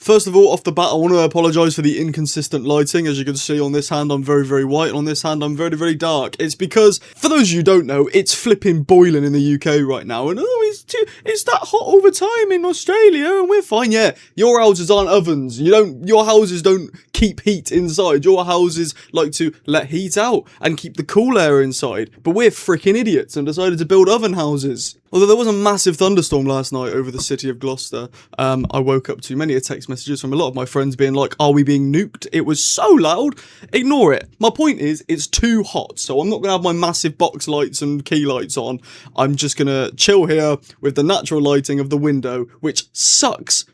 First of all, off the bat, I want to apologise for the inconsistent lighting. As you can see on this hand, I'm very, very white, and on this hand, I'm very, very dark. It's because, for those of you who don't know, it's flipping boiling in the UK right now, and it's that hot all the time in Australia, and we're fine. Yeah, your houses aren't ovens. Your houses don't keep heat inside. Your houses like to let heat out and keep the cool air inside. But we're freaking idiots and decided to build oven houses. Although there was a massive thunderstorm last night over the city of Gloucester, I woke up to many text messages from a lot of my friends being like, are we being nuked? It was so loud. Ignore it. My point is, it's too hot, so I'm not going to have my massive box lights and key lights on. I'm just going to chill here with the natural lighting of the window, which sucks.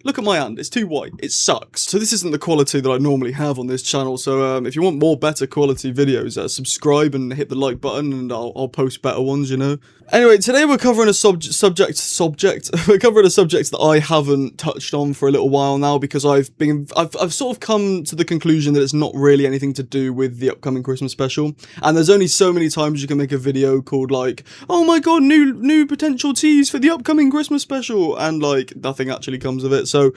Look at my hand. It's too white. It sucks. So this isn't the quality that I normally have on this channel, so if you want more better quality videos, subscribe and hit the like button, and I'll post better ones, you know. Anyway, today we're covering a subject that I haven't touched on for a little while now, because I've sort of come to the conclusion that it's not really anything to do with the upcoming Christmas special, and there's only so many times you can make a video called like, oh my god, new potential tease for the upcoming Christmas special, and like nothing actually comes of it. So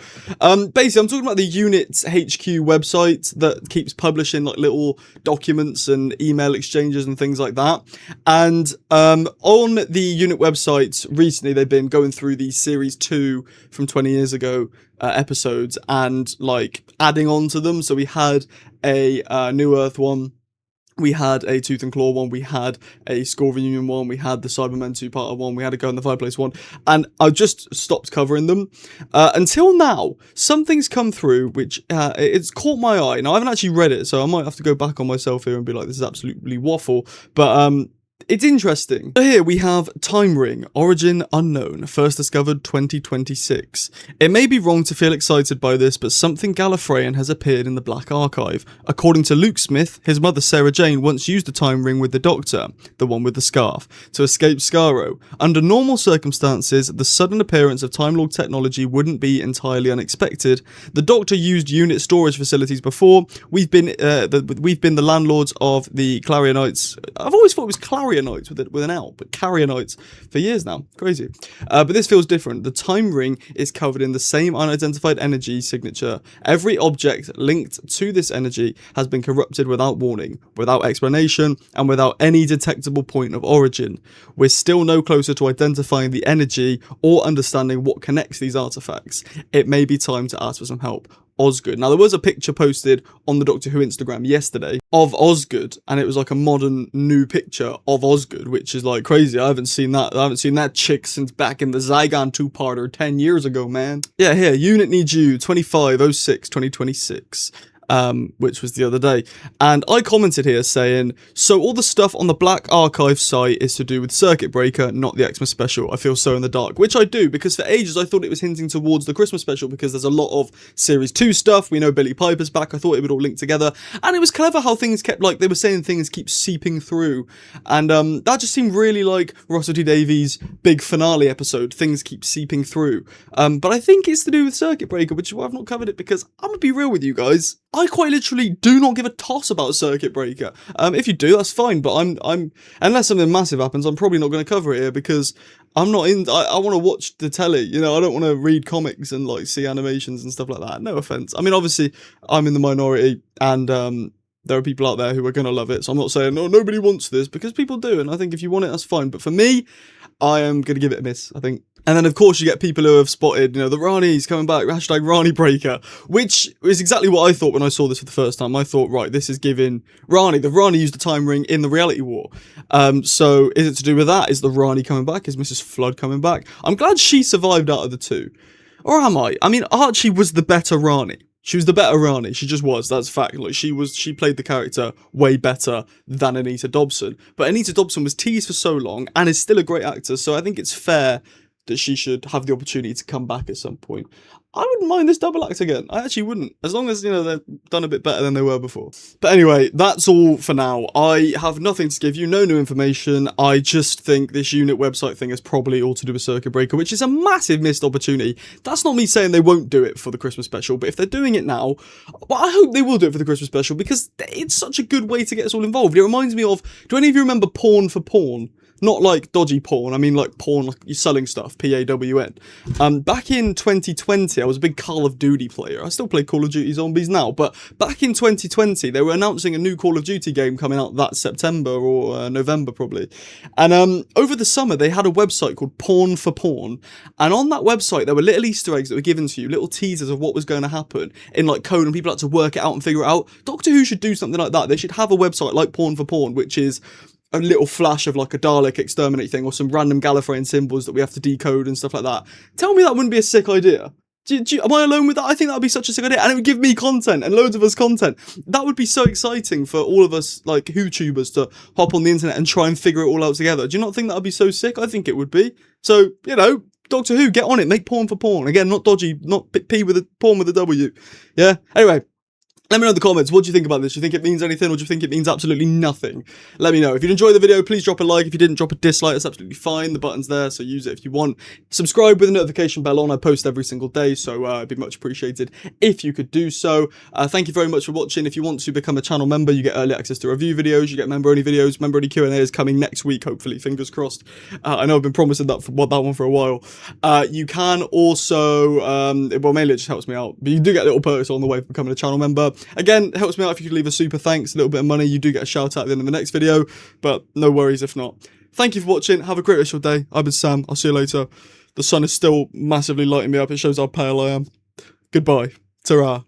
basically I'm talking about the Unit HQ website that keeps publishing like little documents and email exchanges and things like that, and on the Unit website recently they've been going through the series 2 from 20 years ago episodes and like adding on to them. So we had a New Earth one, we had a Tooth and Claw one, we had a School Reunion one, we had the Cybermen 2-parter one, we had a Go in the Fireplace one, and I just stopped covering them until now. Something's come through which it's caught my eye. Now I haven't actually read it, so I might have to go back on myself here and be like, this is absolutely waffle, but it's interesting. So here we have Time Ring, origin unknown, first discovered 2026. It may be wrong to feel excited by this, but something Gallifreyan has appeared in the Black Archive. According to Luke Smith, his mother Sarah Jane once used a time ring with the Doctor, the one with the scarf, to escape Skaro. Under normal circumstances, the sudden appearance of Time Lord technology wouldn't be entirely unexpected. The Doctor used unit storage facilities before. We've been the landlords of the Clarionites. I've always thought it was Clarionites with an L, but Carrionites for years now. Crazy. But this feels different. The time ring is covered in the same unidentified energy signature. Every object linked to this energy has been corrupted without warning, without explanation, and without any detectable point of origin. We're still no closer to identifying the energy or understanding what connects these artifacts. It may be time to ask for some help. Osgood. Now, there was a picture posted on the Doctor Who Instagram yesterday of Osgood, and it was like a modern new picture of Osgood, which is like crazy. I haven't seen that chick since back in the Zygon 2-parter 10 years ago, man. Yeah, here, Unit Needs You, 25/06/2026. Which was the other day, and I commented here saying, so all the stuff on the Black Archive site is to do with Circuit Breaker, not the Xmas special. I feel so in the dark, which I do, because for ages I thought it was hinting towards the Christmas special, because there's a lot of Series 2 stuff. We know Billie Piper's back. I thought it would all link together, and it was clever how things kept, like, they were saying things keep seeping through, and that just seemed really like Russell T Davies' big finale episode. Things keep seeping through, but I think it's to do with Circuit Breaker, which is why I've not covered it, because I'm gonna be real with you guys, I quite literally do not give a toss about Circuit Breaker. If you do, that's fine, but I'm unless something massive happens, I'm probably not going to cover it here, because I'm not in. I want to watch the telly, you know. I don't want to read comics and like see animations and stuff like that. No offense. I mean, obviously, I'm in the minority, and there are people out there who are going to love it. So I'm not saying, no, nobody wants this, because people do, and I think if you want it, that's fine. But for me, I am going to give it a miss, I think. And then, of course, you get people who have spotted, you know, the Rani's coming back, hashtag Rani Breaker, which is exactly what I thought when I saw this for the first time. I thought, right, this is giving Rani. The Rani used the time ring in the reality war. So is it to do with that? Is the Rani coming back? Is Mrs. Flood coming back? I'm glad she survived out of the two. Or am I? I mean, Archie was the better Rani. She was the better Rani. She just was. That's a fact. Like, she played the character way better than Anita Dobson. But Anita Dobson was teased for so long and is still a great actor. So I think it's fair that she should have the opportunity to come back at some point. I wouldn't mind this double act again. I actually wouldn't. As long as, you know, they've done a bit better than they were before. But anyway, that's all for now. I have nothing to give you, no new information. I just think this unit website thing is probably all to do with Circuit Breaker, which is a massive missed opportunity. That's not me saying they won't do it for the Christmas special, but if they're doing it now, well, I hope they will do it for the Christmas special, because it's such a good way to get us all involved. It reminds me of, do any of you remember Porn for Porn? not like dodgy porn, I mean like porn, like you're selling stuff, PAWN. Back in 2020, I was a big Call of Duty player. I still play Call of Duty Zombies now, but back in 2020, they were announcing a new Call of Duty game coming out that September or November probably. And over the summer, they had a website called Porn for Porn. And on that website, there were little Easter eggs that were given to you, little teasers of what was going to happen in like code, and people had to work it out and figure it out. Doctor Who should do something like that. They should have a website like Porn for Porn, which is a little flash of like a Dalek exterminate thing or some random Gallifreyan symbols that we have to decode and stuff like that. Tell me that wouldn't be a sick idea. Am I alone with that? I think that would be such a sick idea, and it would give me content and loads of us content. That would be so exciting for all of us like WhoTubers to hop on the internet and try and figure it all out together. Do you not think that would be so sick? I think it would be. So, you know, Doctor Who, get on it, make Porn for Porn. Again, not dodgy, not P with a porn with a W. Yeah? Anyway. Let me know in the comments, what do you think about this? Do you think it means anything, or do you think it means absolutely nothing? Let me know. If you enjoyed the video, please drop a like. If you didn't, drop a dislike. It's absolutely fine. The button's there, so use it if you want. Subscribe with the notification bell on. I post every single day, so it'd be much appreciated if you could do so. Thank you very much for watching. If you want to become a channel member, you get early access to review videos. You get member-only videos. Member-only Q&A is coming next week, hopefully. Fingers crossed. I know I've been promising that one for a while. You can also, well, mainly it just helps me out, but you do get little perks on the way for becoming a channel member. Again, it helps me out if you could leave a super thanks, a little bit of money. You do get a shout out at the end of the next video, but no worries if not. Thank you for watching. Have a great rest of your day. I've been Sam. I'll see you later. The sun is still massively lighting me up. It shows how pale I am. Goodbye. Ta-ra.